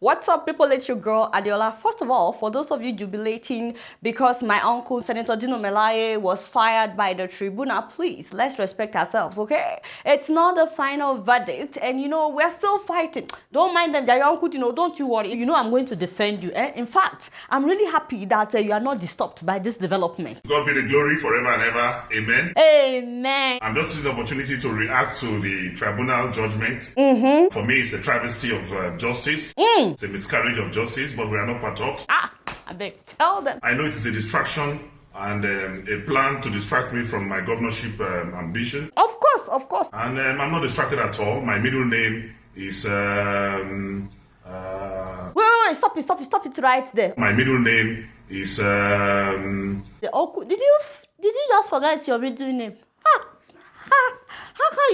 What's up, people? It's your girl Adeola. First of all, for those of you jubilating because my uncle, Senator Dino Melaye, was fired by the tribunal, please, let's respect ourselves, okay? It's not the final verdict, and we're still fighting. Don't mind them, your uncle, don't you worry. I'm going to defend you. In fact, I'm really happy that you are not disturbed by this development. God be the glory forever and ever. Amen. Amen. I'm just using the opportunity to react to the tribunal judgment. For me, it's a travesty of justice. It's a miscarriage of justice, but we are not perturbed. I beg, tell them. I know it is a distraction and a plan to distract me from my governorship ambition. Of course. And I'm not distracted at all. My middle name is... Wait, stop it right there. My middle name is... The uncle, did you just forget your middle name? How can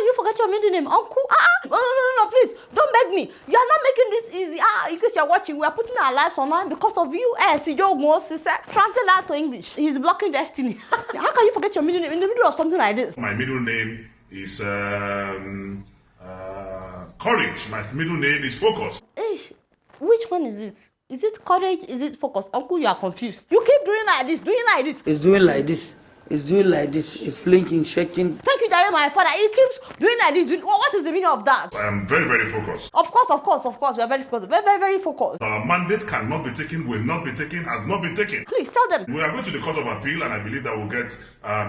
you forget your middle name, uncle? No, please, don't beg me. You are not making this easy. Because you're watching, we are putting our lives online because of you. Translate that to English. He's blocking destiny. How can you forget your middle name in the middle of something like this? My middle name is Courage. My middle name is Focus. Which one is it? Is it Courage? Is it Focus? Uncle, you are confused. You keep doing like this. It's doing like this. It's doing like this. It's blinking, shaking. Thank you, Jerry, my father. He keeps doing like this. What is the meaning of that? I am very, very focused. Of course. We are very focused. Very focused. Our mandate cannot be taken, will not be taken, has not been taken. Please tell them. We are going to the Court of Appeal, and I believe that we'll get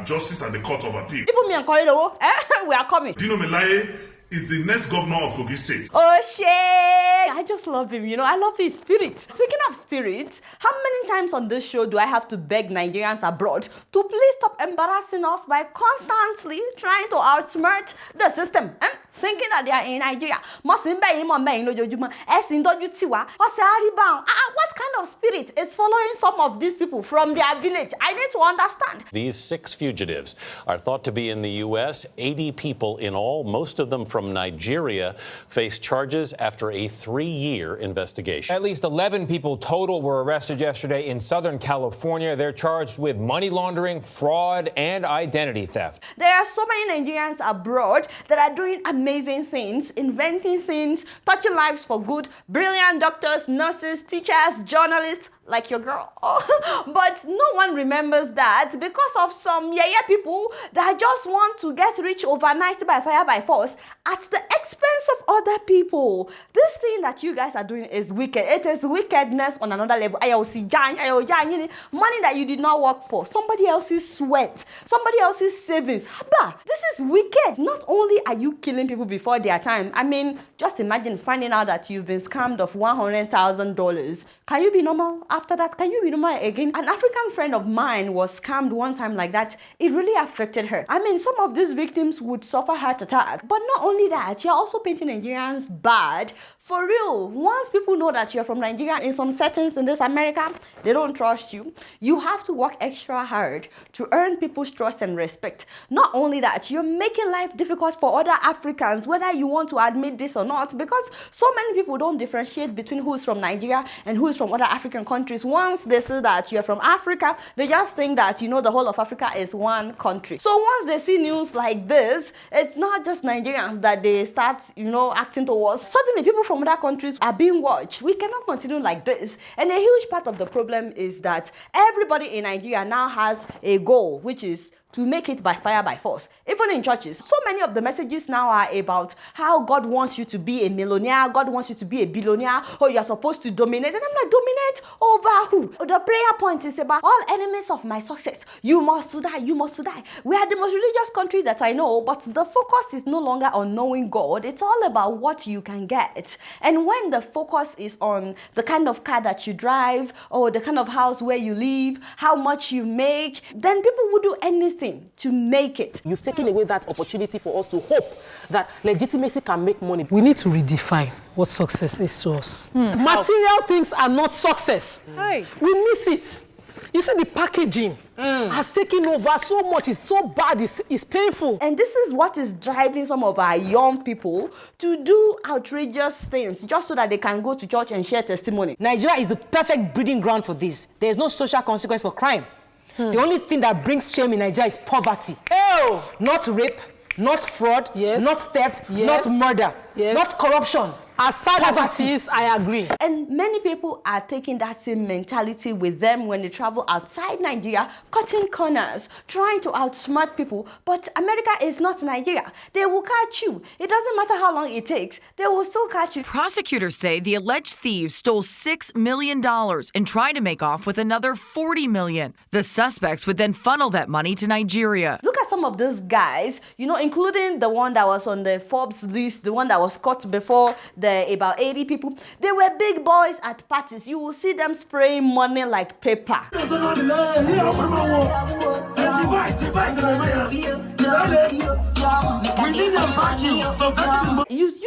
justice at the Court of Appeal. Even me and Koido, we are coming. Dino Melaye is the next governor of Kogi State. Oh, shit. I just love him, I love his spirit. Speaking of spirit, how many times on this show do I have to beg Nigerians abroad to please stop embarrassing us by constantly trying to outsmart the system? Thinking that they are in Nigeria. What kind of spirit is following some of these people from their village? I need to understand. These 6 fugitives are thought to be in the U.S. 80 people in all, most of them from Nigeria, face charges after a 3-year investigation. At least 11 people total were arrested yesterday in Southern California. They're charged with money laundering, fraud, and identity theft. There are so many Nigerians abroad that are doing amazing things, inventing things, touching lives for good, brilliant doctors, nurses, teachers, journalists, like your girl. But no one remembers that because of some people that just want to get rich overnight by fire by force at the expense of other people. This thing that you guys are doing is wicked. It is wickedness on another level. Money that you did not work for, somebody else's sweat, somebody else's savings. This is wicked. Not only are you killing people before their time, just imagine finding out that you've been scammed of $100,000. Can you be normal after that? Can you be normal again? An African friend of mine was scammed one time like that. It really affected her. Some of these victims would suffer heart attack. But not only that, you're also painting Nigerians bad. For real, once people know that you're from Nigeria in some settings in this America, they don't trust you. You have to work extra hard to earn people's trust and respect. Not only that, you're making life difficult for other Africans, whether you want to admit this or not, because so many people don't differentiate between who's from Nigeria and who's from other African countries. Once they say that you're from Africa, they just think that the whole of Africa is one country. So once they see news like this, it's not just Nigerians that they start acting towards. Suddenly people from other countries are being watched. We cannot continue like this. And a huge part of the problem is that everybody in Nigeria now has a goal, which is to make it by fire by force. Even in churches, so many of the messages now are about how God wants you to be a millionaire, God wants you to be a billionaire, or you're supposed to dominate. And I'm like, dominate over who? The prayer point is about all enemies of my success. You must die, you must die. We are the most religious country that I know, but the focus is no longer on knowing God. It's all about what you can get. And when the focus is on the kind of car that you drive, or the kind of house where you live, how much you make, then people will do anything to make it. You've taken away that opportunity for us to hope that legitimacy can make money. We need to redefine what success is to us. Material things are not success. We miss it. You see, the packaging has taken over so much. It's so bad. It's painful. And this is what is driving some of our young people to do outrageous things just so that they can go to church and share testimony. Nigeria is the perfect breeding ground for this. There is no social consequence for crime. The only thing that brings shame in Nigeria is poverty. Not rape, not fraud, not theft, not murder, not corruption. As sad as it is, I agree. And many people are taking that same mentality with them when they travel outside Nigeria, cutting corners, trying to outsmart people. But America is not Nigeria. They will catch you. It doesn't matter how long it takes. They will still catch you. Prosecutors say the alleged thieves stole $6 million and tried to make off with another $40 million. The suspects would then funnel that money to Nigeria. Look at some of these guys, you know, including the one that was on the Forbes list, the one that was caught before the about 80 people. They were big boys at parties. You will see them spraying money like paper. You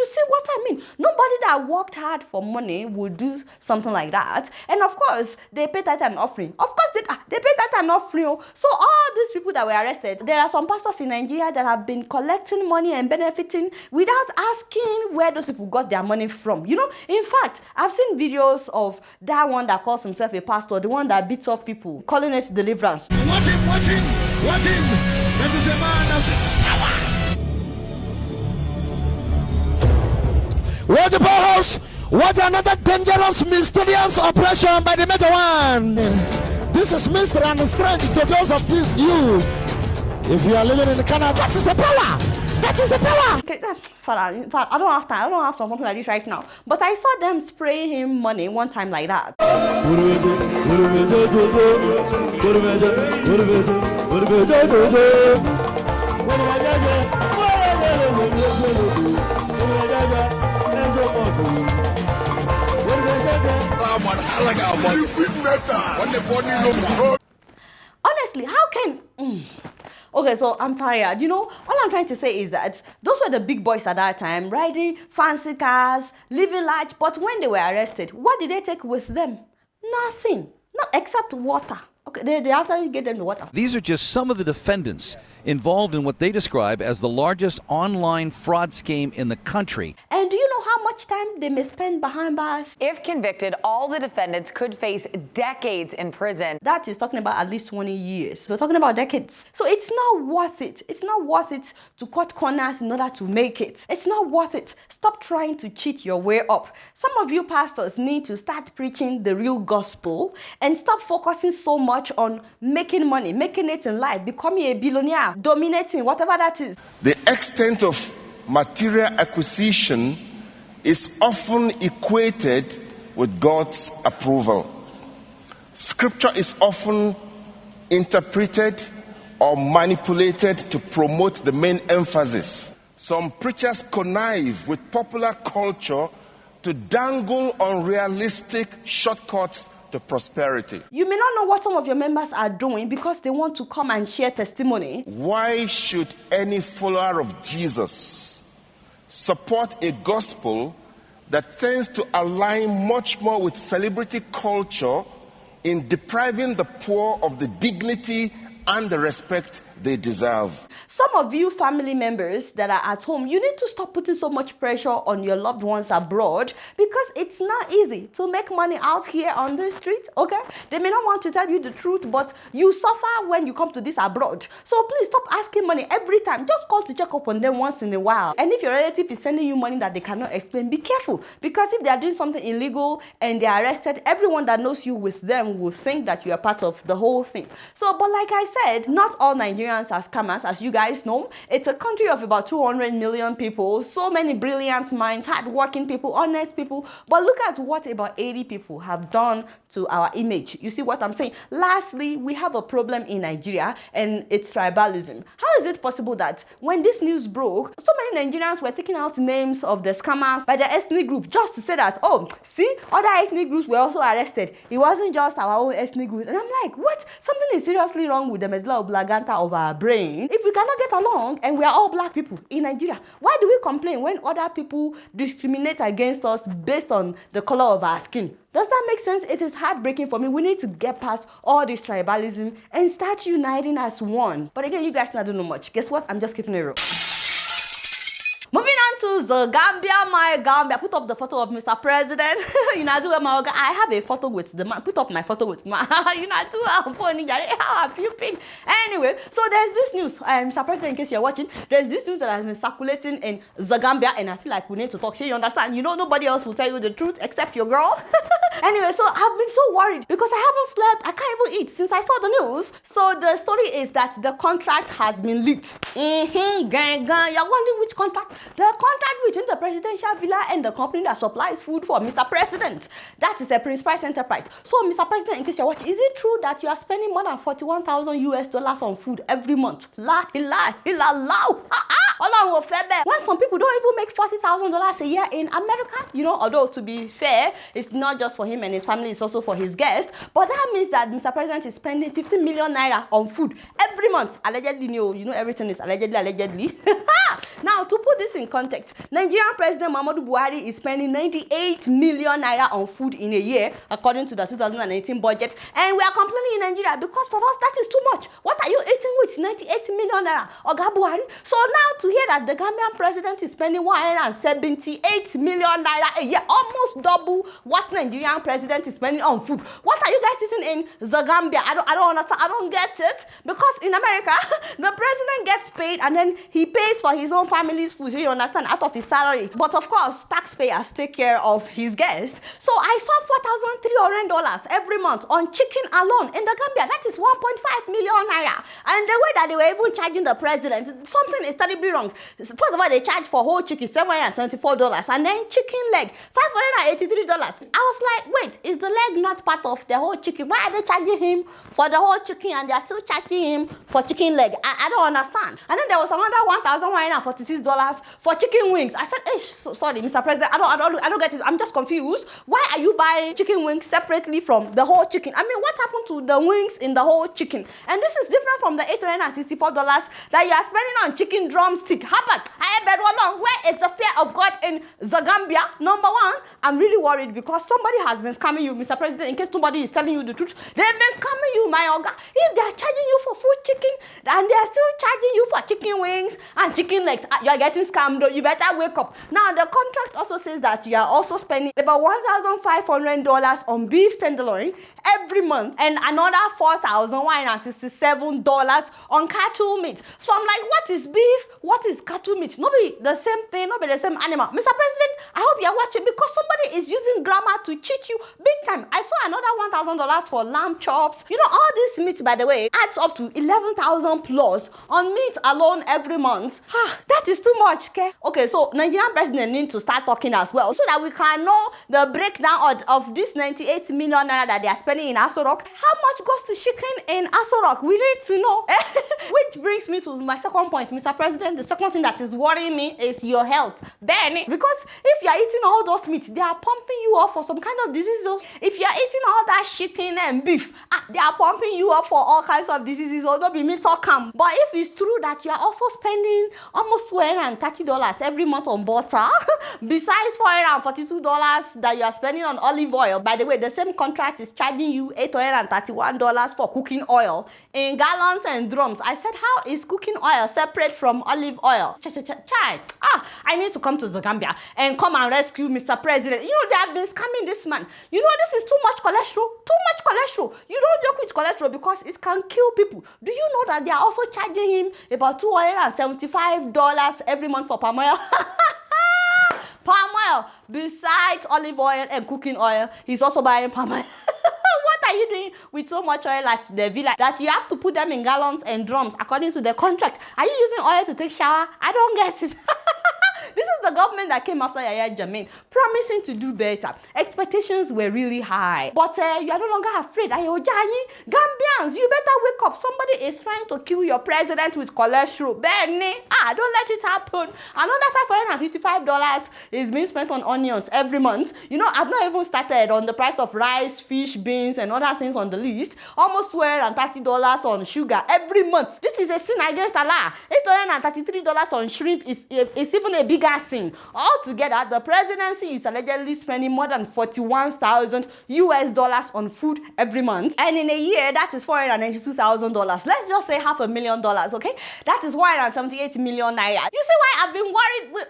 see what I mean? Nobody that worked hard for money would do something like that. And of course, they pay tithe and offering. Of course, they pay tithe and offering. So all these people that were arrested, there are some pastors in Nigeria that have been collecting money and benefiting without asking where those people got their money from. You know, in fact, I've seen videos of that one that calls himself a pastor, the one that beats up people, calling it deliverance. Watch him. That is a man that's... What the powerhouse? What another dangerous, mysterious operation by the Major One. This is mystery and strange to those of you. If you are living in Canada, that is the power. That is the power. Okay, Father, I don't have time. I don't have something like this right now. But I saw them spray him money one time like that. Honestly, how can... Okay, so I'm tired. You know, all I'm trying to say is that those were the big boys at that time, riding fancy cars, living large. But when they were arrested, what did they take with them? Nothing. Not except water. Okay, they actually get them the water. These are just some of the defendants involved in what they describe as the largest online fraud scheme in the country. And do you know how much time they may spend behind bars? If convicted, all the defendants could face decades in prison. That is talking about at least 20 years. We're talking about decades. So it's not worth it. It's not worth it to cut corners in order to make it. It's not worth it. Stop trying to cheat your way up. Some of you pastors need to start preaching the real gospel and stop focusing so much on making money, making it in life, becoming a billionaire, dominating, whatever that is. The extent of material acquisition is often equated with God's approval. Scripture is often interpreted or manipulated to promote the main emphasis. Some preachers connive with popular culture to dangle unrealistic shortcuts to prosperity. You may not know what some of your members are doing because they want to come and share testimony. Why should any follower of Jesus support a gospel that tends to align much more with celebrity culture in depriving the poor of the dignity and the respect they deserve? Some of you family members that are at home, you need to stop putting so much pressure on your loved ones abroad because it's not easy to make money out here on the street, okay? They may not want to tell you the truth, but you suffer when you come to this abroad. So please stop asking money every time. Just call to check up on them once in a while. And if your relative is sending you money that they cannot explain, be careful, because if they are doing something illegal and they are arrested, everyone that knows you with them will think that you are part of the whole thing. So, but like I said, not all Nigerians are scammers, as you guys know. It's a country of about 200 million people, so many brilliant minds, hardworking people, honest people. But look at what about 80 people have done to our image. You see what I'm saying? Lastly, we have a problem in Nigeria, and it's tribalism. How is it possible that when this news broke, so many Nigerians were taking out names of the scammers by the ethnic group just to say that, oh, see, other ethnic groups were also arrested. It wasn't just our own ethnic group. And I'm like, what? Something is seriously wrong with the medulla oblongata of our brain. If we cannot get along and we are all black people in Nigeria, why do we complain when other people discriminate against us based on the color of our skin? Does that make sense? It is heartbreaking for me. We need to get past all this tribalism and start uniting as one. But again, you guys not do know much. Guess what? I'm just keeping it real. Moving on to the Gambia, my Gambia. Put up the photo of Mr. President. You know, I have a photo with the man. Put up my photo with my. You know, how have you been? Anyway, so there's this news. Mr. President, in case you're watching, there's this news that has been circulating in the Gambia, and I feel like we need to talk here. You understand? You know, nobody else will tell you the truth except your girl. Anyway, so I've been so worried because I haven't slept. I can't even eat since I saw the news. So the story is that the contract has been leaked. Gang. You're wondering which contract? The contract between the presidential villa and the company that supplies food for Mr. President. That is a Prince Price Enterprise. So, Mr. President, in case you're watching, is it true that you are spending more than $41,000 US on food every month? La ilaha illallah. When some people don't even make $40,000 a year in America, you know, although to be fair, it's not just for him and his family, it's also for his guests. But that means that Mr. President is spending 50 million naira on food every month. Allegedly, you know everything is allegedly. Now, to put this in context, Nigerian President Muhammadu Buhari is spending 98 million naira on food in a year, according to the 2018 budget. And we are complaining in Nigeria because for us, that is too much. What are you eating with 98 million naira? Oga Buhari? So now to hear that the Gambian president is spending 178 million naira a year, almost double what Nigerian president is spending on food. What are you guys eating in the Gambia? I don't understand. I don't get it. Because in America, the president gets paid and then he pays for his own family's food, so you understand, out of his salary. But of course, taxpayers take care of his guests. So I saw $4,300 every month on chicken alone in the Gambia. That is 1.5 million naira. And the way that they were even charging the president, something is terribly wrong. First of all, they charge for whole chicken $774, and then chicken leg $583. I was like, wait, is the leg not part of the whole chicken? Why are they charging him for the whole chicken and they are still charging him for chicken leg? I don't understand. And then there was another $1,146 for chicken wings. I said, sorry, Mr. President, I don't get it. I'm just confused. Why are you buying chicken wings separately from the whole chicken? I mean, what happened to the wings in the whole chicken? And this is different from the $864 that you are spending on chicken drumstick. Where is the fear of God in the Gambia? Number one, I'm really worried because somebody has been scamming you, Mr. President. In case somebody is telling you the truth, they've been scamming you, my Oga. If they are charging you for food chicken and they are still charging you for chicken wings and chicken legs, you are getting scammed though. You better wake up. Now, the contract also says that you are also spending about $1,500 on beef tenderloin every month and another $4,167 on cattle meat. So I'm like, what is beef? What is cattle meat? No be the same thing, no be the same animal. Mr. President, I hope you're watching because somebody is using grammar to cheat you big time. I saw another $1,000 for lamb chops. You know, all this meat, by the way, adds up to 11,000 plus on meat alone every month. That is too much, okay? Okay, so Nigerian president need to start talking as well so that we can know the breakdown of this 98 million naira that they are spending in Aso Rock. How much goes to chicken in Aso Rock? We need to know. Which brings me to my second point, Mr. President. The second thing that is worrying me is your health. Benny, because if you are eating all those meats, they are pumping you up for some kind of diseases. If you are eating all that chicken and beef, they are pumping you up for all kinds of diseases. Although be me talk come. But if it's true that you are also spending almost $230 every month on butter, besides $442 that you are spending on olive oil. By the way, the same contract is charging you $831 for cooking oil in gallons and drums. I said, how is cooking oil separate from olive oil? I need to come to the Gambia and come and rescue Mr. President. You know, they have been scamming this man. You know, this is too much cholesterol. Too much cholesterol. You don't joke with cholesterol because it can kill people. Do you know that they are also charging him about $275 every month for palm oil? Palm oil. Besides olive oil and cooking oil, he's also buying palm oil. What are you doing with so much oil at the villa that you have to put them in gallons and drums according to the contract? Are you using oil to take shower? I don't get it. This is the government that came after Yahya Jammeh, promising to do better. Expectations were really high. But you are no longer afraid. Gambians, you better wake up. Somebody is trying to kill your president with cholesterol. Benny, don't let it happen. Another $555 is being spent on onions every month. You know, I've not even started on the price of rice, fish, beans, and other things on the list. Almost $230 on sugar every month. This is a sin against Allah. $833 on shrimp is even a bigger sin. embarrassing. Altogether, the presidency is allegedly spending more than $41,000 on food every month. And in a year, that is $492,000. Let's just say $500,000, okay? That is 178 million naira. You see why I've been worried with,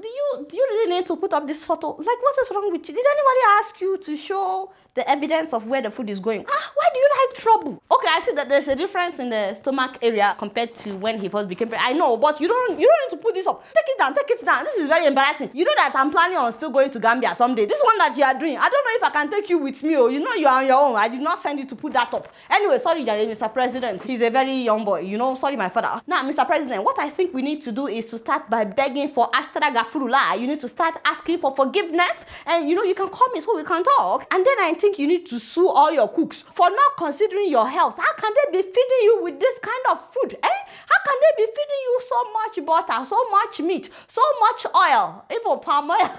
do you really need to put up this photo? Like, what is wrong with you? Did anybody ask you to show the evidence of where the food is going? Why do you like trouble? Okay, I see that there's a difference in the stomach area compared to when he first became president. I know, but you don't need to put this up. Take it down, take it down. This is very embarrassing. You know that I'm planning on still going to Gambia someday. This one that you are doing, I don't know if I can take you with me. You know you are on your own. I did not send you to put that up. Anyway, sorry, Mr. President. He's a very young boy, sorry, my father. Now, Mr. President, what I think we need to do is to start by begging for Astra Gafurula. You need to start asking for forgiveness, and you can call me so we can talk. And then I think you need to sue all your cooks for not considering your health. How can they be feeding you with this kind of food? How can they be feeding you so much butter, so much meat, so much oil, even palm oil?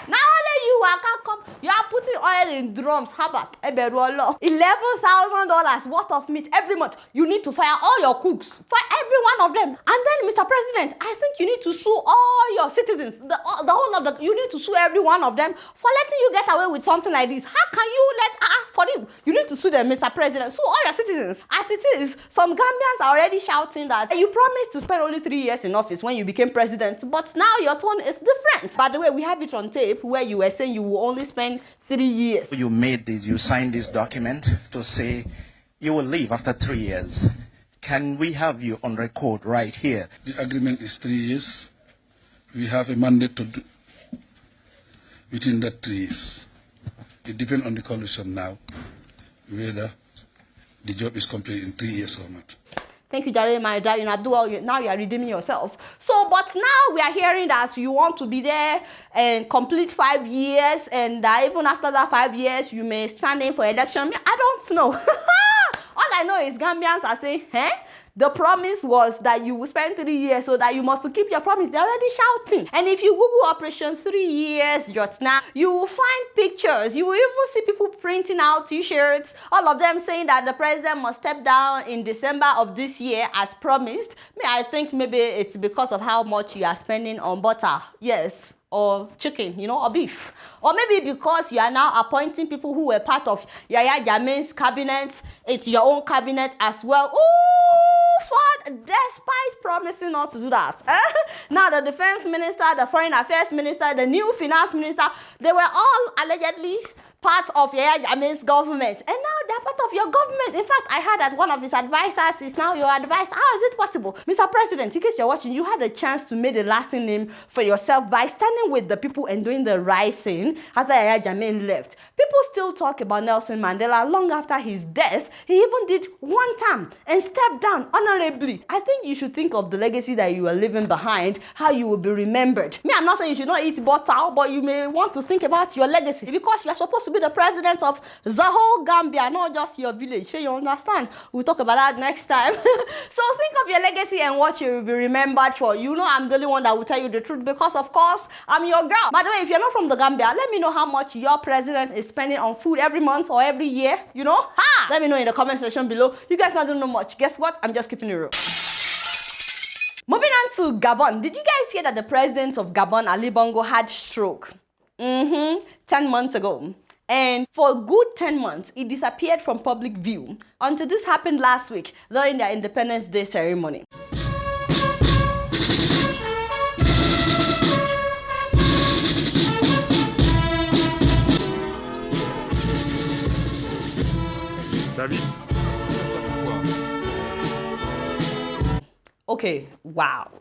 Now only you are putting oil in drums. How about $11,000 worth of meat every month? You need to fire all your cooks, fire every one of them. And then, Mr. President, I think you need to sue all your citizens, the whole of you need to sue every one of them for letting you get away with something like this. How can you let for him? You need to sue them, Mr. President. Sue all your citizens. As it is, some Gambians are already shouting that you promised to spend only 3 years in office when you became president, but now your tone is different. By the way, we have it on tape where you were saying you will only spend 3 years. You signed this document to say you will leave after 3 years. Can we have you on record right here? The agreement is 3 years. We have a mandate to do within that 3 years. It depends on the coalition now, whether the job is completed in 3 years or not. Thank you, Jare, my dad. Now you are redeeming yourself. So, but now we are hearing that you want to be there and complete 5 years, and even after that 5 years, you may stand in for election. I don't know. All I know is Gambians are saying, the promise was that you will spend 3 years, so that you must keep your promise. They're already shouting. And if you Google Operation 3 years just now, you will find pictures. You will even see people printing out t-shirts, all of them saying that the president must step down in December of this year as promised. I think maybe it's because of how much you are spending on butter. Yes. Or chicken, or beef. Or maybe because you are now appointing people who were part of Yaya Jammeh's cabinet, it's your own cabinet as well. Ooh, Ford, despite promising not to do that. Now the defense minister, the foreign affairs minister, the new finance minister, they were all allegedly part of Yaya Jammeh's government, and now they're part of your government. In fact, I heard that one of his advisors is now your advisor. How is it possible? Mr. President, in case you're watching, you had a chance to make a lasting name for yourself by standing with the people and doing the right thing after Yaya Jammeh left. People still talk about Nelson Mandela long after his death. He even did one term and stepped down honorably. I think you should think of the legacy that you are leaving behind, how you will be remembered. I'm not saying you should not eat butter, but you may want to think about your legacy, because you are supposed to be the president of the whole Gambia, not just your village. You understand? We'll talk about that next time. So think of your legacy and what you will be remembered for. I'm the only one that will tell you the truth, because of course I'm your girl. By the way, if you're not from the Gambia, let me know how much your president is spending on food every month or every year. Let me know in the comment section below. You guys not don't know much. Guess what? I'm just keeping it real. Moving on to Gabon. Did you guys hear that the president of Gabon, Ali Bongo, had stroke? 10 months ago. And for a good 10 months, it disappeared from public view until this happened last week during their Independence Day ceremony. Okay, wow.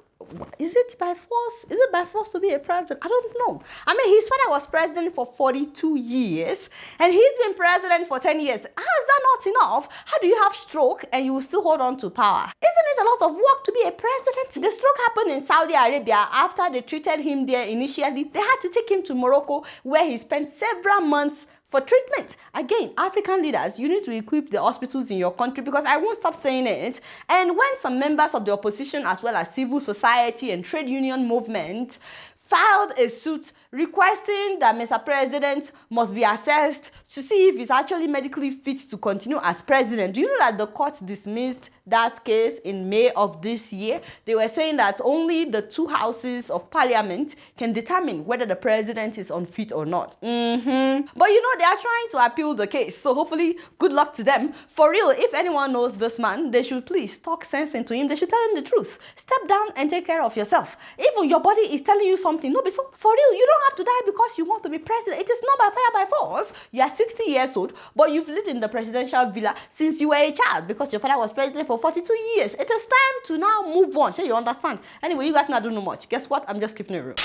Is it by force? Is it by force to be a president? I don't know. His father was president for 42 years, and he's been president for 10 years. How is that not enough? How do you have stroke and you will still hold on to power? Isn't it a lot of work to be a president? The stroke happened in Saudi Arabia. After they treated him there initially, they had to take him to Morocco, where he spent several months for treatment. Again, African leaders, you need to equip the hospitals in your country, because I won't stop saying it. And when some members of the opposition, as well as civil society and trade union movement, filed a suit requesting that Mr. President must be assessed to see if he's actually medically fit to continue as president. Do you know that the court dismissed that case in May of this year, they were saying that only the 2 houses of parliament can determine whether the president is unfit or not. But you know, they are trying to appeal the case, so hopefully good luck to them. For real, if anyone knows this man, they should please talk sense into him. They should tell him the truth. Step down and take care of yourself. Even your body is telling you something. No, be so. For real, you don't have to die because you want to be president. It is not by fire, by force. You are 60 years old, but you've lived in the presidential villa since you were a child because your father was president for 42 years. It is time to now move on. So you understand? Anyway, you guys not do no much. Guess what? I'm just keeping it real.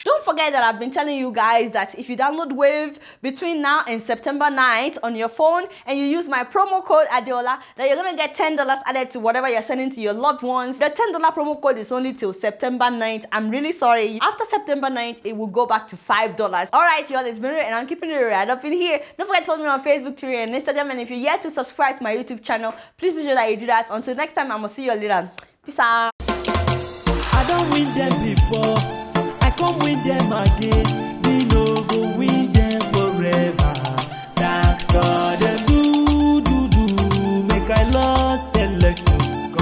Don't forget that I've been telling you guys that if you download Wave between now and September 9th on your phone and you use my promo code Adeola, then you're going to get $10 added to whatever you're sending to your loved ones. The $10 promo code is only till September 9th. I'm really sorry. After September 9th, it will go back to $5. Alright, y'all, it's been real and I'm keeping it right up in here. Don't forget to follow me on Facebook, Twitter, and Instagram. And if you're yet to subscribe to my YouTube channel, please be sure that you do that. Until next time, I'm going to see you later. Peace out. I don't win them before. Come win them again, we no go win them forever. Thank God and do, make I lost the election.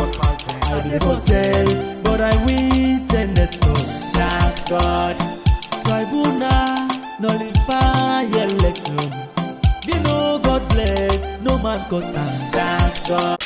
I did for sale, but I win senator. Thank God, tribunal nullify election. We know God bless, no man cause thank God.